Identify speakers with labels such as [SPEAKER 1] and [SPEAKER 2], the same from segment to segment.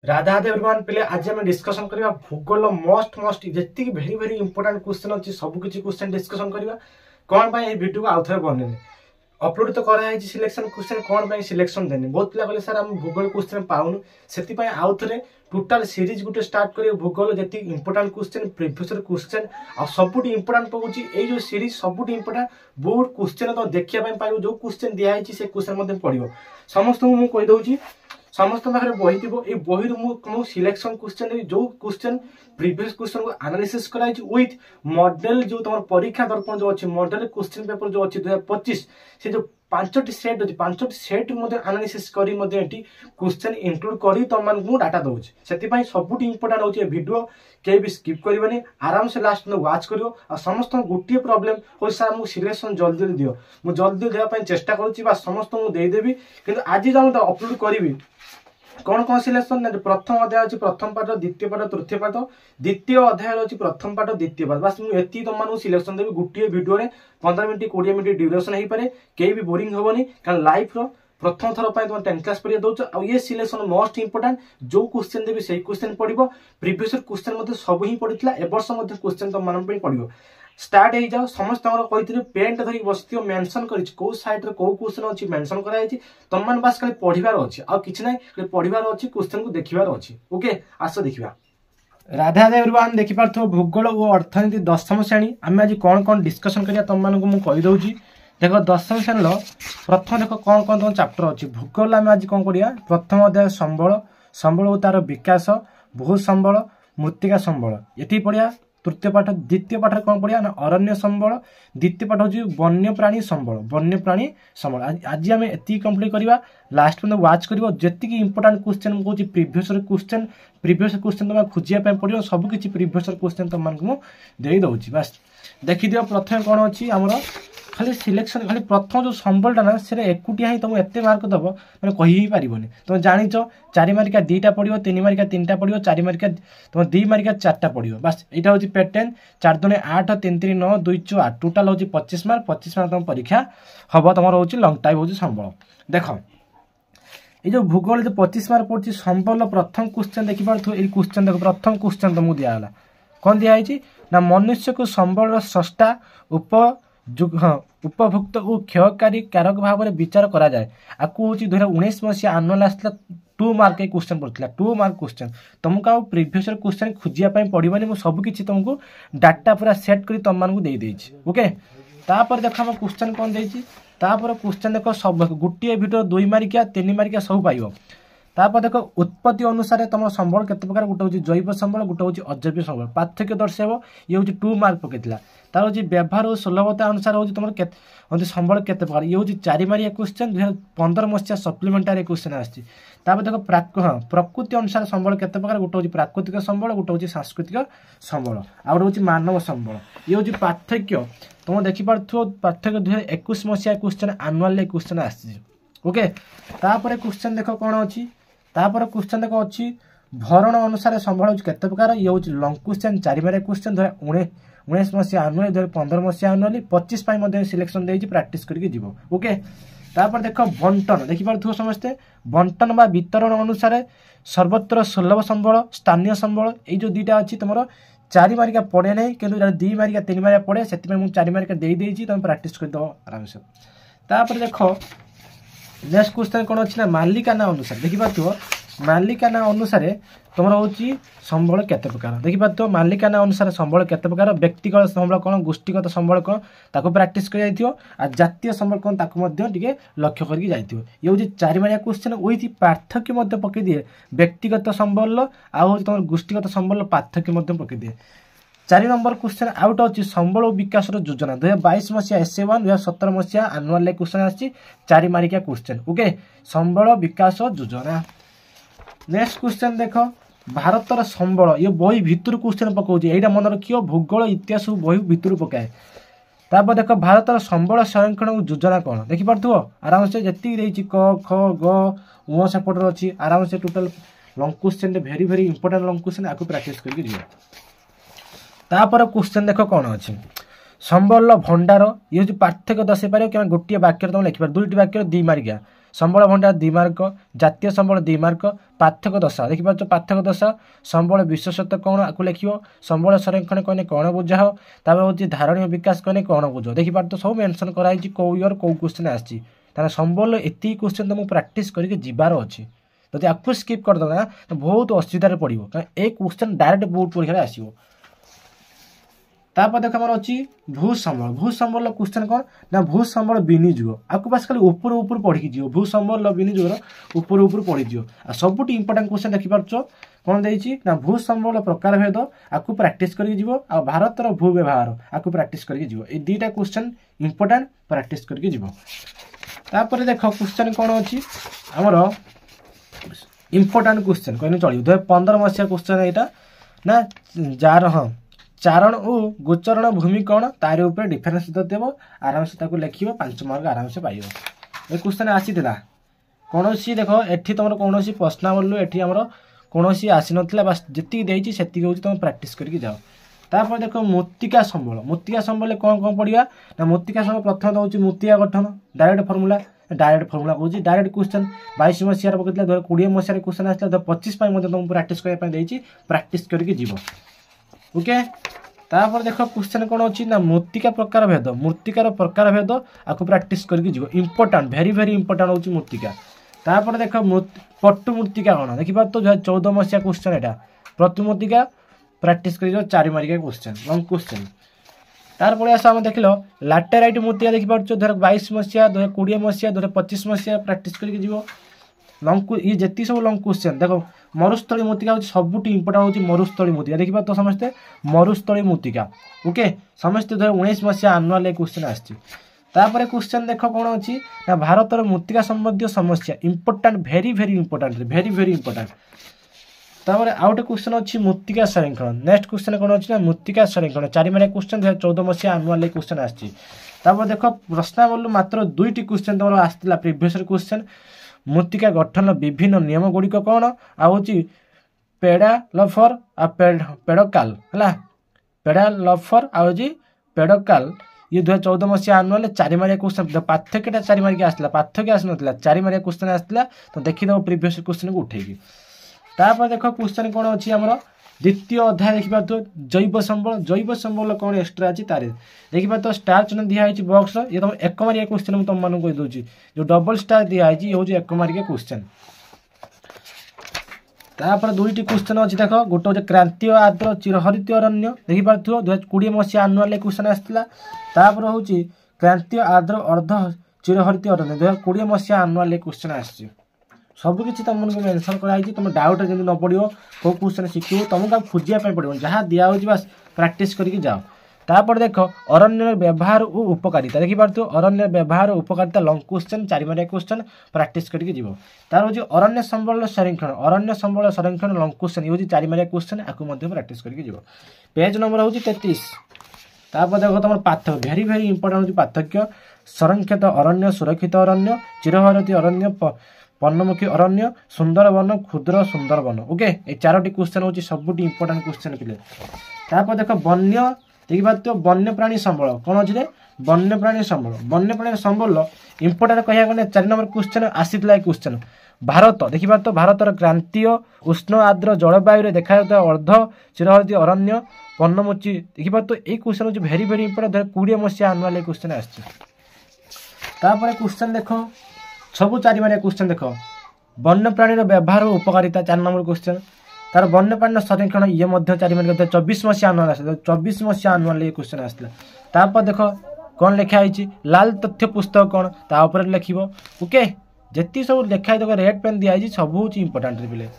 [SPEAKER 1] Radha Radhe everyone पिले आज हम डिस्कशन करबा भूगोल मोस्ट जति भेरी भेरी इंपोर्टेंट क्वेश्चन अछि सब किछि क्वेश्चन डिस्कशन करबा कोन भाई ए वीडियो को आउथरे बनेने अपलोड तो करा है सिलेक्शन क्वेश्चन कोन भाई सिलेक्शन देने बहुत पिला कहले सर हम भूगोल क्वेश्चन पाउनु सेति पय आउथरे टोटल सीरीज गुटे स्टार्ट करियो भूगोल जति इंपोर्टेंट क्वेश्चन प्रीवियस क्वेश्चन आ सबुटी इंपोर्टेंट पहुची ए जो सीरीज सबुटी इंपोर्टेंट बहुत क्वेश्चन तो देखिया पय पाइबो जो क्वेश्चन दिया है से क्वेश्चन मध्ये पढिबो समस्त मु कहि दउची समस्त पाखे बही थी ये बही रु सिलेक्शन क्वेश्चन जो क्वेश्चन प्रीवियस क्वेश्चन को एनालिसिस कराई विथ मॉडल जो तुम परीक्षा दर्पण जो अच्छी मॉडल क्वेश्चन पेपर जो अच्छी 2025 से जो पांचटी सेट अच्छी पांचटी सेट एनालिसिस करी क्वेश्चन इंक्लूड करी तुम मानक डाटा दउछ सेति सबुठ इंपोर्टेंट होची वीडियो के भी स्किप करबनी आराम से लास्ट में वाच करियो आ समस्त गोटे प्रॉब्लम हो सर मु सिलेक्शन जल्दी दियो मु जल्दी देवा पय चेष्टा करूची बा समस्त मु दे देबी किंतु आज जो अपलोड करी कौन कौन सिलेक्शन ना प्रथम अध्याय अच्छी प्रथम पाठ द्वितीय पाठ तृतीय पाठ द्वितीय अध्याय अच्छी प्रथम पाठ द्वितीय पाठ बस मुझे तुम सिलेक्शन देवी गोटे वीडियो 15 मिनट 20 मिनट ड्यूरेशन हो पारे कहीं भी बोरिंग हेनी कारण लाइफ प्रथम थर पर तुम 10 क्लास पढ़िया दौच आ ये सिलेक्शन मोस्ट इंपोर्टेंट जो क्वेश्चन देवी से क्वेश्चन पढ़ो प्रीवियस क्वेश्चन सब ही पड़ता ए वर्ष क्वेश्चन तुम मान पढ़ो स्टार्ट हो जाओ समस्त कही पेन धरिक बस मेंशन कर साइड कौ क्वेश्चन अच्छी मेंशन कराई तुम मान बास खाली पढ़ार अच्छी आ कि ना पढ़ार अच्छी क्वेश्चन को देखिबार अच्छी ओके आस देखा राधा एवरीवन देखि पारथो भूगोल और अर्थनीति दशम श्रेणी आम आज कौन कौन डिस्कशन करिया तुम मानक मु कहि दउची देखो दशम श्रेणी प्रथम देख कौन कौन तुम चैप्टर अच्छी भूगोल आम आज कौन करिया प्रथम अध्याय संबल संबल और तार विकास भू संबल मृत्तिका संबल ये पढ़िया तृतीय पाठ द्वितीय पाठ कौन पढ़िया ना अरण्य संबल द्वितीय पाठ हूँ वन्यप्राणी संबल वन्यप्राणी संबल आज आम ये कंप्लीट करवा लास्ट में वाच कर जी इंपोर्टेंट क्वेश्चन कहूँ प्रीवियस क्वेश्चन तुम खोजा पड़ो सबकि प्रीवियस क्वेश्चन तुमको दे दूसरी बास देखीदिव प्रथम कौन अच्छी आमर खाली सिलेक्शन खाली प्रथम जो संबलटा ना से एकुटिया ही तुम एत मार्क दब मैंने कही पारबनी तुम जाच 4 मार्किया 2टा पड़ो 3 मार्किया 3टा पड़ो 4 मार्किया तुम 2 मार्किया 4टा पड़ो बास यहाँ हूँ पैटर्न 4 दूने 8 3 3 9 2 4 8 टोटाल हूँ 25 मार्क तुम परीक्षा हम तुम हूँ लंग टाइप हूँ संबल देख ये जो भूगोल जो 25 मार्क पड़ती संबल प्रथम क्वेश्चन देखिपार ये क्वेश्चन देख प्रथम क्वेश्चन तुमको दिगला कौन दिखाई ना मनुष्य को संबल स्रष्टा उपभुक्त और क्षयकारी कारक भाव में विचार करा जाए आपको हूँ 2019 मसीहा आनुआल आसला 2 मार्क क्वेश्चन पड़ता 2 मार्क क्वेश्चन तुमको आ प्रीवियस क्वेश्चन खोजापी पड़ोनी मुझे सबकि तुमको डाटा पूरा सेट कर तुम मानक दे देछि ओके तापर देख हम क्वेश्चन कौन देछि तापर क्वेश्चन देख सब गोटे भिडियो 2 मार्किया 3 मार्किया सब पाइब तापर देख उत्पत्ति अनुसार तुम संबल केते प्रकार गोटे हूँ जैव संबल गोटे हूँ अजैव संबल पार्थक्य दर्शाइब ये हूँ 2 मार्क पकईला तार हूँ व्यवहार और सुलभता अनुसार हूँ तुम संबल केते प्रकार ये हूँ 4 मार्किया क्वेश्चन 2015 मसीहा सप्लीमेंटारी क्वेश्चन आसी देख प्रकृति अनुसार संबल केते प्रकार गोटे हूँ प्राकृतिक संबल गोटे हूँ सांस्कृतिक संबल आ गोटे हूँ मानव संबल ये हूँ पार्थक्य तुम देखिपार पार्थक्य 2021 मसीहा क्वेश्चन आनुआल क्वेश्चन आसी ओके तापर क्वेश्चन देख कौन अच्छी तापर क्वेश्चन देख अच्छी भरण अनुसार संबल हूँ केते प्रकार ये हूँ लंग क्वेश्चन 4 मार्किया क्वेश्चन 2019 मसीहा आनुआल 2015 मसीहा आनुआल 25 सिलेक्शन दे प्राक्ट करके ओके तापर देख बंटन देखिपार समस्ते बंटन बा वितरण अनुसार सर्वत्र सुलभ संबल स्थानीय संबल ये जो 2टा अच्छी तुम 4 मार्किया पड़े ना कि 2 मार्किया 3 मार्किया पड़े से 4 मार्किया दे तुम प्राक्ट करद आराम से तापर देख नेक्स्ट क्वेश्चन कौन अच्छी ना मालिकाना अनुसार देखिपार मालिकाना अनुसार तुम हूँ संबल केते प्रकार देखिपार मालिकाना अनुसार संबल केते प्रकार व्यक्तिगत संबल कौन गोष्ठीगत संबल कौन ताको प्रैक्टिस कर जातीय संबल कौन ताको लक्ष्य करके जाइथियो ये हूँ 4 मार्किया क्वेश्चन विथ पार्थक्य पकई दिए व्यक्तिगत संबल आउ तुम गोष्ठीगत संबल पार्थक्य पकई दिए 4 नंबर क्वेश्चन आउट अच्छी संबल और विकास योजना 2022 मसीहा SA1 2017 मसीहा आनुआल क्वेश्चन आसी 4 मार्किया क्वेश्चन ओके संबल विकास योजना नेक्स्ट क्वेश्चन देख भारतर संबल ये बही भितर क्वेश्चन पकाऊँ यहाँ मन रखियो भूगोल इतिहास बही भितर पकाए तापर देख भारतर संबल संरक्षण योजना कौन देखिपार आराम से जी क ख ग उ सेपटर अच्छी आराम से टोटल लंग क्वेश्चन भेरी भेरी इंपोर्टेंट लंग क्वेश्चन आपको प्रैक्टिस करके तापर क्वेश्चन देख कौन अच्छी संबल भंडार ये हूँ पार्थक्य दर्शाई पार कि गोटे वाक्य तुम लिखिपार दुईट वाक्य 2 मार्किया संबल भंडार 2 मार्क जातीय संबल 2 मार्क पार्थक्य दशा देखिपार पार्थक्य दशा संबल विशेषत्व कौन आपको लिख संबल संरक्षण कहने कौन बुझाओ तापर हूँ धारणीय विकास कहने कौन बुझ देखिपार तो सब मेंशन कराई कौ ईयर कौ क्वेश्चन आसी संबल एति क्वेश्चन तुमको प्रैक्टिस करके जीवार अच्छी जब आपको स्किप करदेव ना तो बहुत असुविधा पड़ो कारण ए क्वेश्चन डायरेक्ट बोर्ड परीक्षा आसो तापर देख आम अच्छी भूसंबल क्वेश्चन कौन ना भूसंबल विनियोग आपको बस खाली ऊपर ऊपर पढ़ी जी भूसंबल विनियोग ऊपर ऊपर पढ़ी आ सबुठ इंपोर्टाट क्वेश्चन देखिपार कौन देती ना भूसंबल प्रकार भेद आपको प्रैक्टिस करके आ भारतर भू व्यवहार आपको प्रैक्टिस करके दुईटा क्वेश्चन इंपोर्टाट प्रैक्टिस करके तापर देख क्वेश्चन कौन अच्छी आमर इंपोर्टाट क्वेश्चन कहने चलो 2015 मसीहा क्वेश्चन यहाँ ना जार हाँ चारण और गोचरण भूमि कौन तार ऊपर डिफरेन्स देव आराम से लिख 5 मार्क आराम से पाइब ये क्वेश्चन आसी कौन देख एठी तुम कौन प्रश्नावली एठी आमर कौन आसी ना बास जी से तुम प्रैक्टिस करके जाओ तापर देख मृत्तिका संबल कौन कौन पढ़ा ना मृत्तिका संबल प्रथम दूसरी मृत्तिका गठन डायरेक्ट फर्मुला कहूँ डायरेक्ट क्वेश्चन 22 मसीह पकड़ 20 मसीह क्वेश्चन आसला 2025 तुमको प्रैक्टिस करने प्रैक्टिस करके जीव ओके तापर देख क्वेश्चन कौन अच्छी ना मृत्तिका प्रकार भेद आपको प्रैक्टिस करके जीव इंपोर्टाट भेरी भेरी इंपोर्टाट होची मृत्तिका तापर देख पट्टु मृत्तिका कौन देखिए तो 2014 मसीहा क्वेश्चन यहाँ प्रति मृत्तिका प्रैक्टिस कर 4 मार्किया क्वेश्चन लंग क्वेश्चन तार पड़े आस आम देख लाटेराइट मृत्तिका देखिपार 2022 मसीहा 2020 मसीहा 2025 मसीहा प्रैक्टिस करके जीव लंग ये जी सब लंग क्वेश्चन देख मरुस्थली मृत्तिका हूँ सबुठ इंपोर्टाट हूँ मरुस्थली मृत्तिका देखिए तो समस्ते मरुस्थली मृत्तिका ओके समस्ते 2019 मसीहा आनुआल क्वेश्चन आसपर क्वेश्चन देख कौन अच्छी ना भारतर मृत्तिका संबंधी समस्या इंपोर्टाट भेरी भेरी इंपोर्टाट तापर आउ गोटे क्वेश्चन अच्छी मृत्तिका संरक्षण नेक्स्ट क्वेश्चन कौन अच्छी ना मृत्तिका संरक्षण 4 मार्किया क्वेश्चन 2014 मसीहा आनुआल क्वेश्चन आसपर देख प्रश्नावली मात्र 2टी क्वेश्चन तुम आसाला प्रिवियस क्वेश्चन मृत्तिका गठन विभिन्न नियम गुड़िक कौन आउँ पेड़ा लफर आ पेड़काल है पेड़ा लफर आउँ पेड़काल ये 2014 मसीहा आनुआल 4 मार्किया क्वेश्चन पार्थक्यटा 4 मार्किया आसला पार्थक्य आस ना 4 मार्किया क्वेश्चन आसला तो देखीद प्रिवियस क्वेश्चन को उठेगी तापर देख क्वेश्चन कौन अच्छी आमर द्वितीय अध्याय देखिए तो जैव संबल कौन एक्सट्रा अच्छी तार देखिए तो स्टार चिन्ह दिखाई बॉक्स ये तुम 1 मार्किया क्वेश्चन तुम मान कहीदे जो डबल स्टार दिखाई ये हूँ 1 मार्किया क्वेश्चन तापर 2टी क्वेश्चन अच्छी देख गोटे हूँ क्रांतीय आर्द्र चिरहरित अरण्य देखिपार 2020 मसीहा आनुआल क्वेश्चन आसाला तापर हूँ क्रांतीय आर्द्र अर्ध चिरहरित अरण्य 2020 मसीहा आनुआल क्वेश्चन आस सबकि तुमको मेंशन कराई तुम डाउट जब न पड़ो कौ क्वेश्चन शिखो तुमको खोजापी पड़ो जहाँ दिखाई बस प्रैक्टिस करके जाओ तापर देख अरण्य व्यवहार और उपकारिता देखिपार अरण्य व्यवहार और उपकारिता लंग क्वेश्चन 4 मार्किया क्वेश्चन प्रैक्टिस करके जीव तार हूँ अरण्य संबल संरक्षण लंग क्वेश्चन ये हूँ 4 मार्किया क्वेश्चन आपको प्रैक्टिस करके जीव पेज नंबर हूँ 33 तापर देख तुम पार्थक्य भेरी भेरी इंपोर्टाट हूँ पार्थक्य संरक्षित अरण्य सुरक्षित अरण्य चिरहरित अरण्य पर्णमुखी अरण्य सुंदर वन क्षुद्र सुंदर वन ओके ये 4टी क्वेश्चन हूँ सबुठ इंपोर्टाट क्वेश्चन पे तापर देख वन्य देखिए तो वन्यप्राणी संबल कौन अच्छे वन्यप्राणी संबल इंपोर्टाट कह 4 नंबर क्वेश्चन आसीला क्वेश्चन भारत देखिए तो भारतर क्रांतीय उष्ण आर्द्र जलवायु देखा अर्ध चिरहरित अरण्य पर्णमुची देखिए तो ये क्वेश्चन हूँ भेरी भेरी इंपोर्टाट 20 मसीहा आनुआल क्वेश्चन आसपर क्वेश्चन देख सब 4 मार्किया क्वेश्चन देख वन्यप्राणी व्यवहार और उपकारिता 4 नंबर क्वेश्चन तार वन्यप्राणी संरक्षण ये 4 मार्किया 24 मसीहा आनुआल 24 मसीहा आनुआल ये क्वेश्चन आसला तापर देख कौन लिखाई लाल तथ्य पुस्तक कौन तापर लिख ओके जी सब लिखाई देख रेड पेन दिखाई सब हूँ इंपोर्टाट पे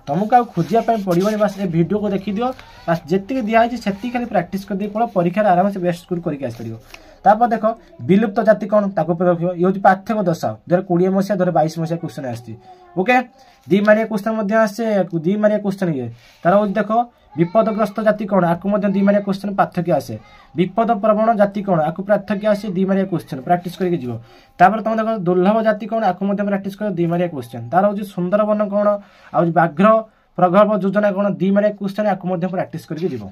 [SPEAKER 1] तुमको आ खोजापी पड़ोनी बस ये वीडियो को देखी दियो बस जी दिखाई से खाली प्रैक्टिस कर पड़ो परीक्षा आराम से बेस्ट स्कोर करके आसपार तापर देख विलुप्त जाति कौन ताको रख ये हूँ पार्थक्य दशा 2020 मसीहा 2022 मसीहा क्वेश्चन आसती ओके 2 मार्किया क्वेश्चन आसे 2 मार्किया क्वेश्चन ये तार हूँ देख विपदग्रस्त जाति कौन आपको 2 मार्किया क्वेश्चन पार्थक्य आसे विपद प्रवण जाति कौन आपको पार्थक्य आसे 2 मार्किया क्वेश्चन प्रैक्टिस करके जीव तापर तुम देख दुर्लभ जाति कौन आपको प्रैक्टिस कर 2 मार्किया क्वेश्चन तार हूँ सुंदर वन कौन आ व्याघ्र प्रगल्भ योजना कौन 2 मार्किया क्वेश्चन आपको प्रैक्टिस करके जीव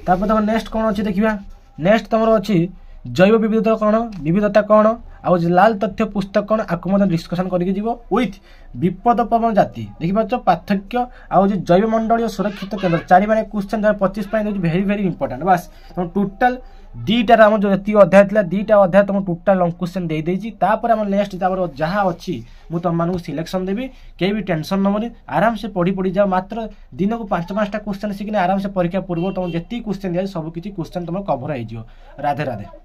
[SPEAKER 1] तापर तुम नेक्स्ट कौन अच्छी देखा नेक्स्ट तुम अच्छी जैव विविधता कौन आउ लाल तथ्य पुस्तक कौन आपको डिस्कसन करके जीव विथ विपदप्रवण जाति देखिए पार्थक्य आउ जैव मंडल सुरक्षित केन्द्र 4 माने क्वेश्चन 2025 भेरी भेरी इंपोर्टेंट बस तुम टोटाल दीटार आम जो अध्याय था 2टा अध्याय तुम टोटाल लंग क्वेश्चन दे देछि तापर हम नेक्स्ट जहाँ अच्छी मु तुम मानू सिलेक्शन देवी कहीं भी टेंशन नबनी आराम से पढ़ी जाओ मात्र दिन को 5-5टा क्वेश्चन शिखने आराम से परीक्षा पूर्व तुम जी क्वेश्चन दिया सब किसी क्वेश्चन तुम कभर हो राधे राधे।